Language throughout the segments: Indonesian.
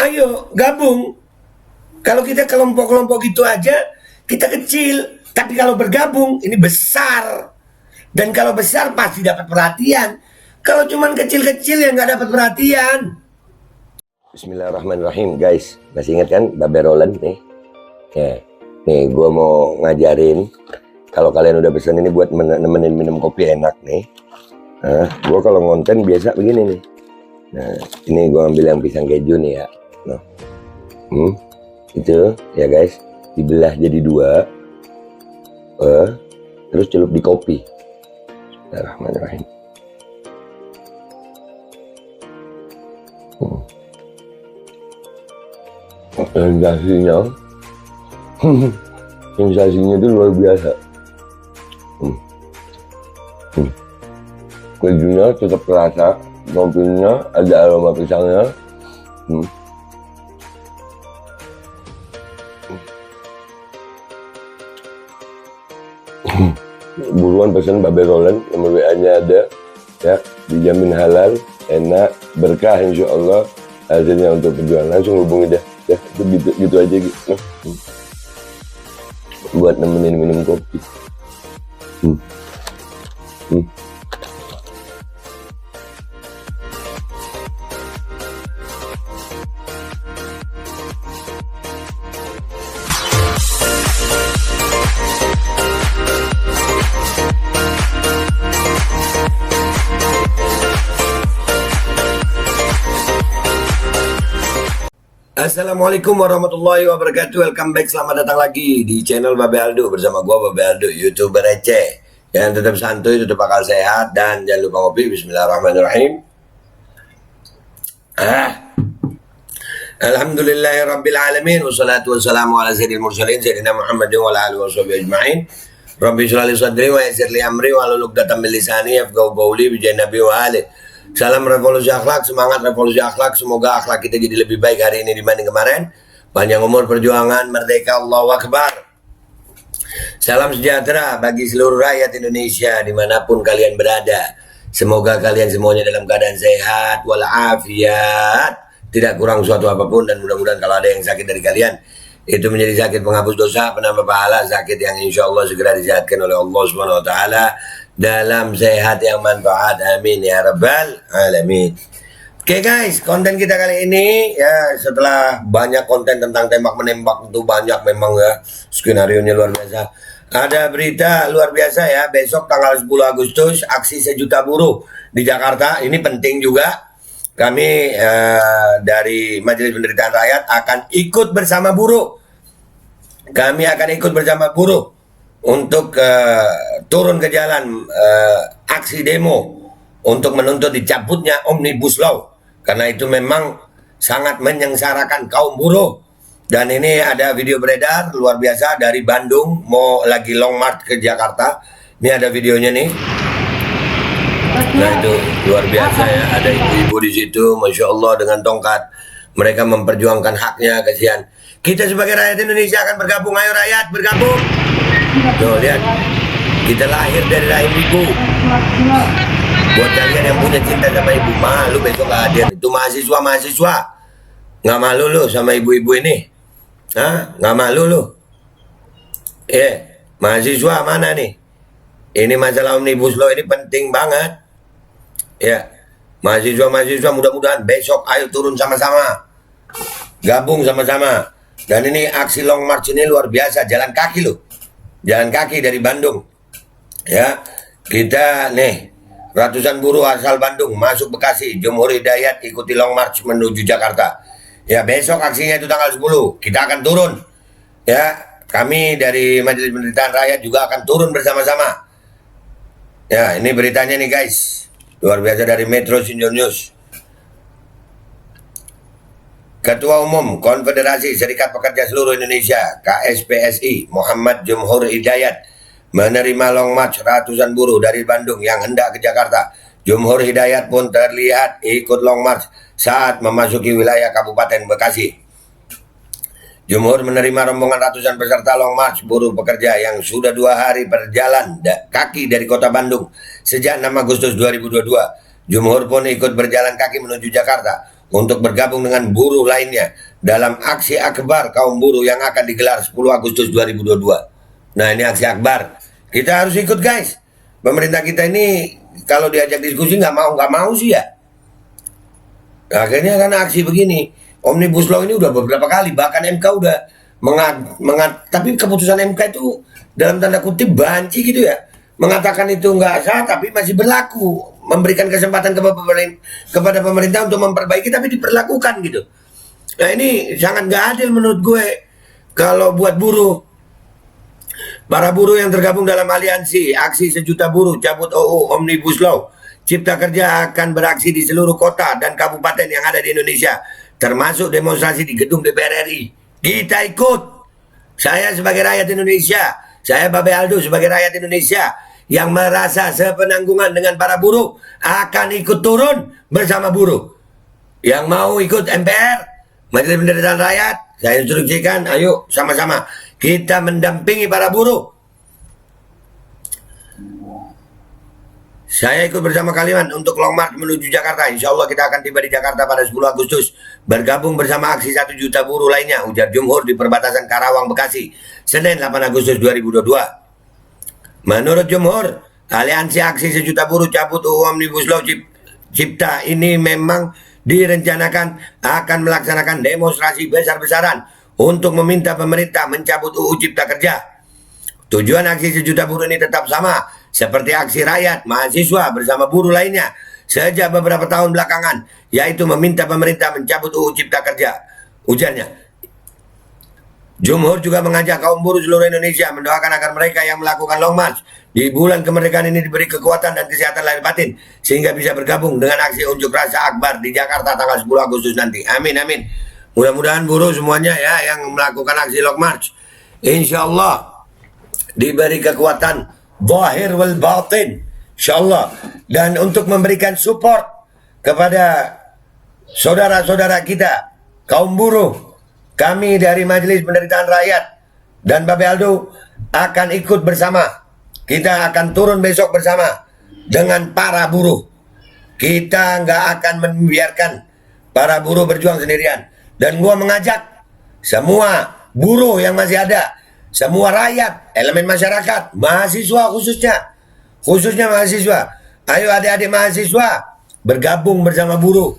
Ayo gabung. Kalau kita kelompok-kelompok gitu aja, kita kecil. Tapi kalau bergabung, ini besar. Dan kalau besar pasti dapat perhatian. Kalau cuman kecil-kecil ya nggak dapat perhatian. Bismillahirrahmanirrahim, guys. Masih ingat kan Babe Roland nih? Ya, nih gue mau ngajarin. Kalau kalian udah pesen ini buat nemenin minum kopi enak nih. Nah, gue kalau ngonten biasa begini nih. Nah, ini gue ambil yang pisang keju nih ya. Nah, itu ya guys, dibelah jadi dua. Terus celup di kopi. Bismillahirrahmanirrahim. Sensasinya itu luar biasa. Kejunya tetap terasa, kopinya ada aroma pisangnya. Buruan pesan Babe Roland, nomor WA-nya ada ya, dijamin halal, enak, berkah insya Allah hasilnya untuk perjuangan. Langsung hubungi dah ya, itu gitu aja gitu. Buat nemenin minum kopi. Assalamualaikum warahmatullahi wabarakatuh. Welcome back, selamat datang lagi di channel Babe Aldo. Bersama gua Babe Aldo, YouTuber receh yang tetap santuy, tetap bakal sehat. Dan jangan lupa ngopi. Bismillahirrahmanirrahim. Alhamdulillahirabbil alamin, wassalatu wassalamu ala sayyidil mursalin sayyidina Muhammadin wa ala alihi washabihi ajmain. Rabbi shrah li sadri wa yassir li amri wa hlul 'uqdatam min lisani yafqahu qawli bi nabi wa alihi. Salam revolusi akhlak, semangat revolusi akhlak. Semoga akhlak kita jadi lebih baik hari ini dibanding kemarin. Panjang umur, perjuangan, merdeka, Allahu Akbar. Salam sejahtera bagi seluruh rakyat Indonesia dimanapun kalian berada. Semoga kalian semuanya dalam keadaan sehat walafiat, tidak kurang suatu apapun. Dan mudah-mudahan kalau ada yang sakit dari kalian, itu menjadi sakit penghapus dosa, penambah pahala, sakit yang insya Allah segera disehatkan oleh Allah Subhanahu Wa Taala dalam sehat yang manfaat, amin ya rabbal alamin. Oke guys, konten kita kali ini ya, setelah banyak konten tentang tembak menembak itu banyak memang ya, skenario nya luar biasa. Ada berita luar biasa ya, besok tanggal 10 Agustus aksi 1 juta buruh di Jakarta. Ini penting juga. Kami dari Majelis Penderitaan Rakyat akan ikut bersama buruh. Kami akan ikut bersama buruh untuk turun ke jalan aksi demo untuk menuntut dicabutnya Omnibus Law, karena itu memang sangat menyengsarakan kaum buruh. Dan ini ada video beredar luar biasa dari Bandung, mau lagi long march ke Jakarta. Ini ada videonya nih. Nah itu luar biasa ya, ada ibu-ibu di situ, masya Allah, dengan tongkat. Mereka memperjuangkan haknya. Kasihan kita sebagai rakyat Indonesia akan bergabung. Ayo rakyat bergabung. Tuh lihat, kita lahir dari rahim ibu. Buat kalian yang punya cinta sama ibu, malu besok gak hadir. Itu mahasiswa nggak malu lu sama ibu-ibu ini? Hah? Nggak malu lu? Mahasiswa mana nih? Ini masalah Omnibus Law ini penting banget. Ya, mahasiswa mudah-mudahan besok ayo turun sama-sama, gabung sama-sama. Dan ini aksi long march ini luar biasa, jalan kaki loh. Jalan kaki dari Bandung. Ya, kita nih ratusan buruh asal Bandung masuk Bekasi, Jumhur Hidayat ikuti long march menuju Jakarta. Ya, besok aksinya itu tanggal 10. Kita akan turun. Ya, kami dari Majelis Penderitaan Rakyat juga akan turun bersama-sama. Ya, ini beritanya nih guys. Luar biasa dari Metro Sindor News. Ketua Umum Konfederasi Serikat Pekerja Seluruh Indonesia KSPSI Muhammad Jumhur Hidayat menerima long march ratusan buruh dari Bandung yang hendak ke Jakarta. Jumhur Hidayat pun terlihat ikut long march saat memasuki wilayah Kabupaten Bekasi. Jumhur menerima rombongan ratusan peserta long march buruh pekerja yang sudah 2 hari berjalan kaki dari kota Bandung sejak 6 Agustus 2022. Jumhur pun ikut berjalan kaki menuju Jakarta untuk bergabung dengan buruh lainnya dalam aksi akbar kaum buruh yang akan digelar 10 Agustus 2022. Nah, ini aksi akbar. Kita harus ikut, guys. Pemerintah kita ini kalau diajak diskusi nggak mau sih ya. Akhirnya karena aksi begini, Omnibus Law ini udah beberapa kali, bahkan MK udah tapi keputusan MK itu dalam tanda kutip banci gitu ya, mengatakan itu nggak sah tapi masih berlaku, memberikan kesempatan kepada pemerintah untuk memperbaiki tapi diperlakukan gitu. Nah, ini sangat nggak adil menurut gue kalau buat buruh. Para buruh yang tergabung dalam aliansi aksi sejuta buruh cabut OU Omnibus Law Cipta Kerja akan beraksi di seluruh kota dan kabupaten yang ada di Indonesia, termasuk demonstrasi di gedung DPR RI. Kita ikut. Saya sebagai rakyat Indonesia, saya Babe Aldo sebagai rakyat Indonesia yang merasa sepenanggungan dengan para buruh akan ikut turun bersama buruh. Yang mau ikut MPR, Majelis Penderitaan Rakyat, saya instruksikan, ayo sama-sama kita mendampingi para buruh. Saya ikut bersama kalian untuk long march menuju Jakarta. Insya Allah kita akan tiba di Jakarta pada 10 Agustus. Bergabung bersama aksi 1 juta buruh lainnya. Ujar Jumhur di perbatasan Karawang, Bekasi. Senin 8 Agustus 2022. Menurut Jumhur, aliansi aksi sejuta buruh cabut UU Omnibus Law Cipta ini memang direncanakan akan melaksanakan demonstrasi besar-besaran untuk meminta pemerintah mencabut UU Cipta Kerja. Tujuan aksi sejuta buruh ini tetap sama seperti aksi rakyat mahasiswa bersama buruh lainnya sejak beberapa tahun belakangan, yaitu meminta pemerintah mencabut UU Cipta Kerja. Ujarnya, Jumhur juga mengajak kaum buruh seluruh Indonesia mendoakan agar mereka yang melakukan long march di bulan kemerdekaan ini diberi kekuatan dan kesehatan lahir batin sehingga bisa bergabung dengan aksi unjuk rasa akbar di Jakarta tanggal 10 Agustus nanti. Amin, amin. Mudah-mudahan buruh semuanya ya yang melakukan aksi long march, insya Allah diberi kekuatan zahir wal batin, insyaallah. Dan untuk memberikan support kepada saudara-saudara kita kaum buruh, kami dari Majelis Penderitaan Rakyat dan Babe Aldo akan ikut bersama. Kita akan turun besok bersama dengan para buruh. Kita nggak akan membiarkan para buruh berjuang sendirian. Dan gua mengajak semua buruh yang masih ada, semua rakyat, elemen masyarakat, mahasiswa khususnya mahasiswa. Ayo adik-adik mahasiswa, bergabung bersama buruh.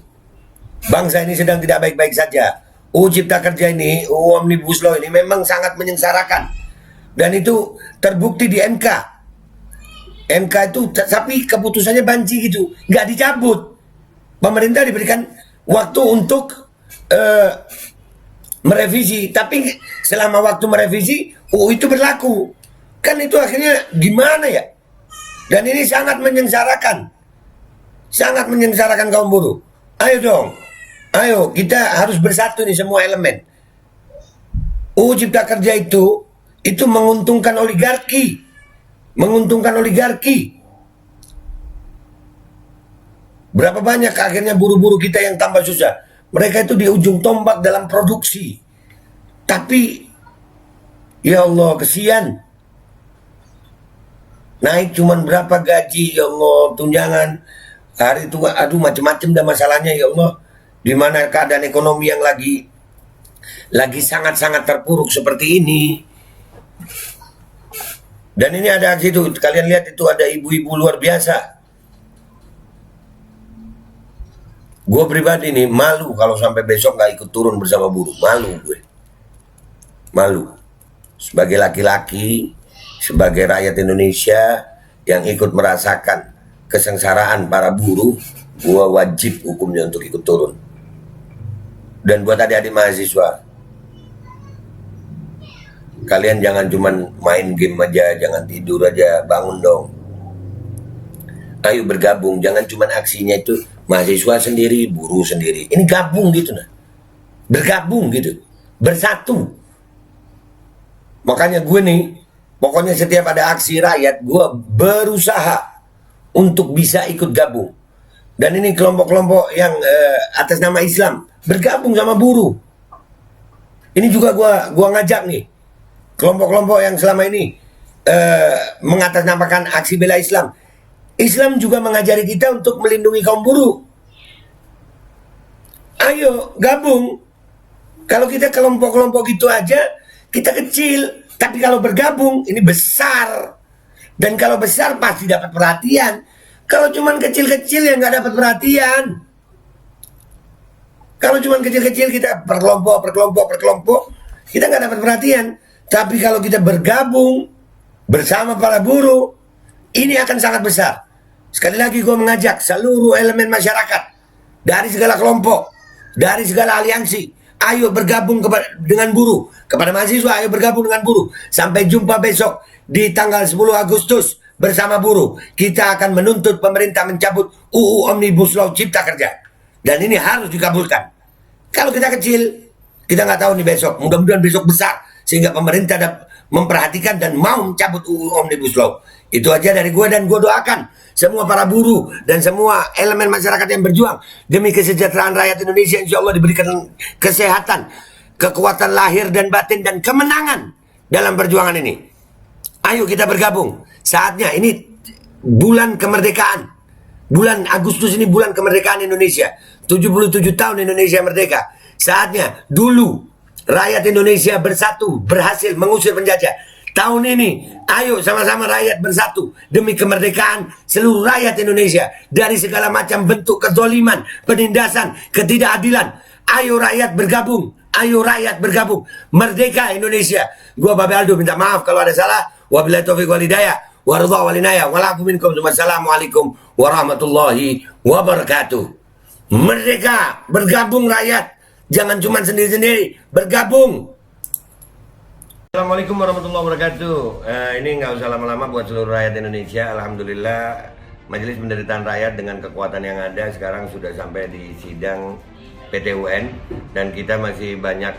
Bangsa ini sedang tidak baik-baik saja. UU Cipta Kerja ini, UU Omnibus Law ini memang sangat menyengsarakan. Dan itu terbukti di MK. MK itu, tapi keputusannya banci gitu, nggak dicabut. Pemerintah diberikan waktu untuk merevisi, tapi selama waktu merevisi UU itu berlaku. Kan itu akhirnya gimana ya? Dan ini sangat menyengsarakan kaum buruh. Ayo dong, ayo kita harus bersatu nih semua elemen. UU Cipta Kerja itu menguntungkan oligarki, Berapa banyak akhirnya buruh-buruh kita yang tambah susah. Mereka itu di ujung tombak dalam produksi. Tapi ya Allah, kesian. Naik cuman berapa gaji, ya Allah, tunjangan. Hari itu, aduh macam-macam dah masalahnya, ya Allah. Di mana keadaan ekonomi yang lagi sangat-sangat terpuruk seperti ini. Dan ini ada aksi itu, kalian lihat itu ada ibu-ibu luar biasa. Gue pribadi nih malu kalau sampai besok nggak ikut turun bersama buruh. Malu gue. Malu. Sebagai laki-laki, sebagai rakyat Indonesia yang ikut merasakan kesengsaraan para buruh, gue wajib hukumnya untuk ikut turun. Dan buat adik-adik mahasiswa, kalian jangan cuman main game aja, jangan tidur aja, bangun dong. Ayo bergabung, jangan cuman aksinya itu mahasiswa sendiri, buruh sendiri. Ini gabung gitu nah. Bergabung gitu. Bersatu. Makanya gue nih, pokoknya setiap ada aksi rakyat, gue berusaha untuk bisa ikut gabung. Dan ini kelompok-kelompok yang atas nama Islam bergabung sama buruh. Ini juga gue ngajak nih kelompok-kelompok yang selama ini mengatasnamakan aksi bela Islam. Islam juga mengajari kita untuk melindungi kaum buruh. Ayo gabung. Kalau kita kelompok-kelompok gitu aja, kita kecil. Tapi kalau bergabung, ini besar. Dan kalau besar pasti dapat perhatian. Kalau cuman kecil-kecil ya nggak dapat perhatian. Kalau cuman kecil-kecil kita per kelompok, kita nggak dapat perhatian. Tapi kalau kita bergabung bersama para buruh, ini akan sangat besar. Sekali lagi gue mengajak seluruh elemen masyarakat, dari segala kelompok, dari segala aliansi, ayo bergabung dengan buruh. Kepada mahasiswa, ayo bergabung dengan buruh. Sampai jumpa besok di tanggal 10 Agustus bersama buruh. Kita akan menuntut pemerintah mencabut UU Omnibus Law Cipta Kerja. Dan ini harus dikabulkan. Kalau kita kecil, kita nggak tahu nih besok. Mudah-mudahan besok besar. Sehingga pemerintah memperhatikan dan mau mencabut UU Omnibus Law. Itu aja dari gue, dan gue doakan semua para buruh dan semua elemen masyarakat yang berjuang demi kesejahteraan rakyat Indonesia, insya Allah diberikan kesehatan, kekuatan lahir dan batin, dan kemenangan dalam perjuangan ini. Ayo kita bergabung. Saatnya, ini bulan kemerdekaan. Bulan Agustus ini bulan kemerdekaan Indonesia. 77 tahun Indonesia merdeka. Saatnya, dulu rakyat Indonesia bersatu, berhasil mengusir penjajah. Tahun ini, ayo sama-sama rakyat bersatu demi kemerdekaan seluruh rakyat Indonesia dari segala macam bentuk kezaliman, penindasan, ketidakadilan. Ayo rakyat bergabung, ayo rakyat bergabung. Merdeka Indonesia. Gua Babe Aldo minta maaf kalau ada salah. Wabillahi taufiq wal hidayah. Waridha wal inayah. Walakum minkum. Wassalamualaikum warahmatullahi wabarakatuh. Merdeka, bergabung rakyat. Jangan cuma sendiri-sendiri, bergabung. Assalamualaikum warahmatullahi wabarakatuh. Ini nggak usah lama-lama buat seluruh rakyat Indonesia. Alhamdulillah, Majelis Penderitaan Rakyat dengan kekuatan yang ada sekarang sudah sampai di sidang PT UN, dan kita masih banyak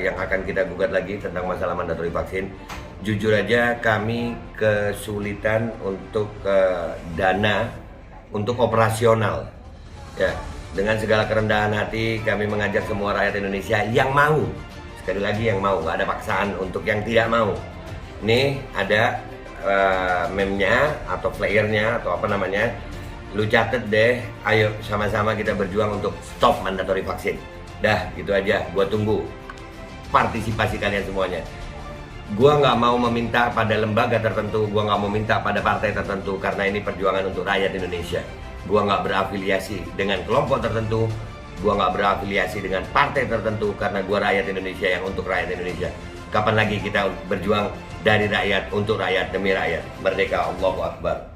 yang akan kita gugat lagi tentang masalah mandatori vaksin. Jujur aja kami kesulitan untuk dana untuk operasional. Ya, dengan segala kerendahan hati kami mengajak semua rakyat Indonesia yang mau. Sekali lagi yang mau, nggak ada paksaan untuk yang tidak mau. Nih ada meme-nya atau flyernya atau apa namanya. Lu catet deh, ayo sama-sama kita berjuang untuk stop mandatori vaksin. Dah, gitu aja, gua tunggu partisipasi kalian semuanya. Gua nggak mau meminta pada lembaga tertentu, gua nggak mau minta pada partai tertentu, karena ini perjuangan untuk rakyat Indonesia. Gua nggak berafiliasi dengan kelompok tertentu, gua nggak berafiliasi dengan partai tertentu, karena gua rakyat Indonesia yang untuk rakyat Indonesia. Kapan lagi kita berjuang dari rakyat untuk rakyat demi rakyat? Merdeka, Allahu Akbar.